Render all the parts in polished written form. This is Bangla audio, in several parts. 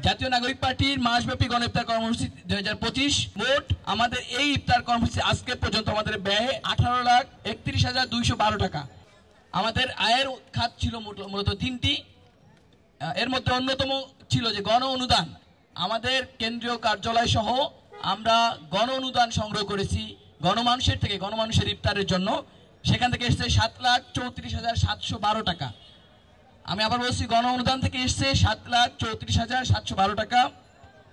জাতীয় নাগরিক পার্টির মাসব্যাপী গণ ইফতার কর্মসূচি 2025 মোট আমাদের এই ইফতার কর্মসূচি আজকে পর্যন্ত আমাদের ব্যয় 18,31,212 টাকা। আমাদের আয়ের খাত ছিল মূলত তিনটি। এর মধ্যে অন্যতম ছিল যে গণ অনুদান। আমাদের কেন্দ্রীয় কার্যালয় সহ আমরা গণ অনুদান সংগ্রহ করেছি গণমানুষের থেকে, গণমানুষের ইফতারের জন্য। সেখান থেকে এসছে 7,34,712 টাকা। আমি আবার বলছি, গণ অনুদান থেকে এসছে 7,34,712 টাকা।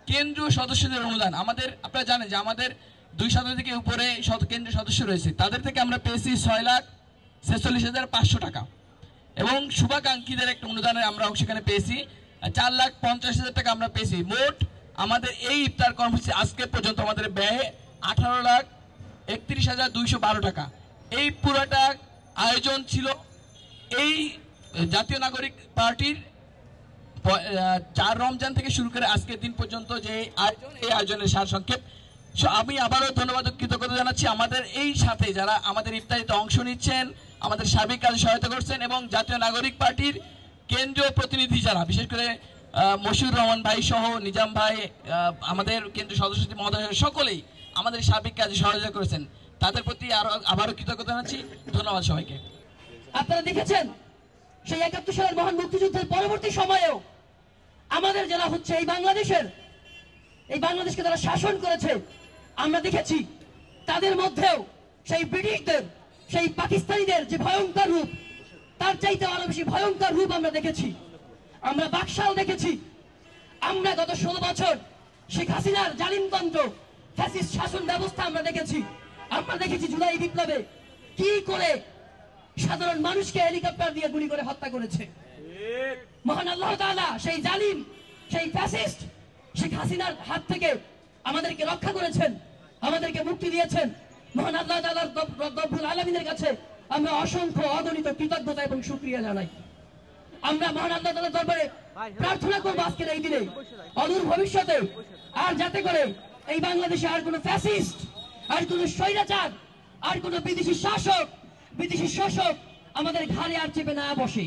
কেন্দ্রীয় সদস্যদের অনুদান আমাদের, আপনারা জানেন যে আমাদের 200 থেকে উপরে কেন্দ্রীয় সদস্য রয়েছে, তাদের থেকে আমরা পেয়েছি 6,46,500 টাকা। এবং শুভাকাঙ্ক্ষীদের একটা অনুদানে আমরা সেখানে পেয়েছি 4,50,000 টাকা আমরা পেয়েছি। মোট আমাদের এই ইফতার কর্মসূচি আজকে পর্যন্ত আমাদের ব্যয় 18,31,212 টাকা। এই পুরোটা আয়োজন ছিল এই জাতীয় নাগরিক পার্টির 4 রমজান থেকে শুরু করে আজকের দিন পর্যন্ত যে আয়োজন, এই আয়োজনের সারসংক্ষেপ। আমি আবারও ধন্যবাদ কৃতজ্ঞতা জানাচ্ছি আমাদের এই সাথে যারা আমাদের ইফতারিতে অংশ নিচ্ছেন, আমাদের সার্বিক কাজে সহায়তা করছেন, এবং জাতীয় নাগরিক পার্টির কেন্দ্রীয় প্রতিনিধি যারা, বিশেষ করে মশিউর রহমান ভাই সহ নিজাম ভাই, আমাদের কেন্দ্রীয় সদস্য মহোদয়, সকলেই আমাদের সার্বিক কাজে সহযোগিতা করেছেন। তাদের প্রতি আবারও কৃতজ্ঞতা জানাচ্ছি। ধন্যবাদ সবাইকে। আপনারা দেখেছেন সেই ৭১ সালের মহান মুক্তিযুদ্ধের পরবর্তী সময়েও আমাদের যারা হচ্ছে এই বাংলাদেশকে যারা শাসন করেছে, আমরা দেখেছি তাদের মধ্যেও সেই ব্রিটিশদের, সেই পাকিস্তানিদের যে ভয়ঙ্কর রূপ, তার চাইতে আরো বেশি ভয়ঙ্কর রূপ আমরা দেখেছি। আমরা বাকশাল দেখেছি। আমরা গত 16 বছর শেখ হাসিনার জালিমতন্ত্র, ফ্যাসিস্ট শাসন ব্যবস্থা আমরা দেখেছি। আমরা দেখেছি জুলাই বিপ্লবে কি করে সাধারণ মানুষকে হেলিকপ্টার দিয়ে গুলি করে হত্যা করেছে। মহান আল্লাহ তাআলা সেই জালিম, সেই ফ্যাসিস্ট শেখ হাসিনার হাত থেকে আমাদেরকে রক্ষা করেছেন, আমাদেরকে মুক্তি দিয়েছেন। মহান আল্লাহ তাআলার রব্বুল আলামিনের কাছে আমরা অসংখ্য অগণিত কৃতজ্ঞতা এবং শুকরিয়া জানাই। আমরা মহান আল্লাহ তাআলার দরবারে প্রার্থনা করব আজকের এই দিনে, অদূর ভবিষ্যতে আর যাতে করে এই বাংলাদেশে আর কোনো ফ্যাসিস্ট, আর কোনো স্বৈরাচার, আর কোনো বিদেশি শাসক, বিদেশি শোষক আমাদের ঘাড়ে আর চেপে না বসে।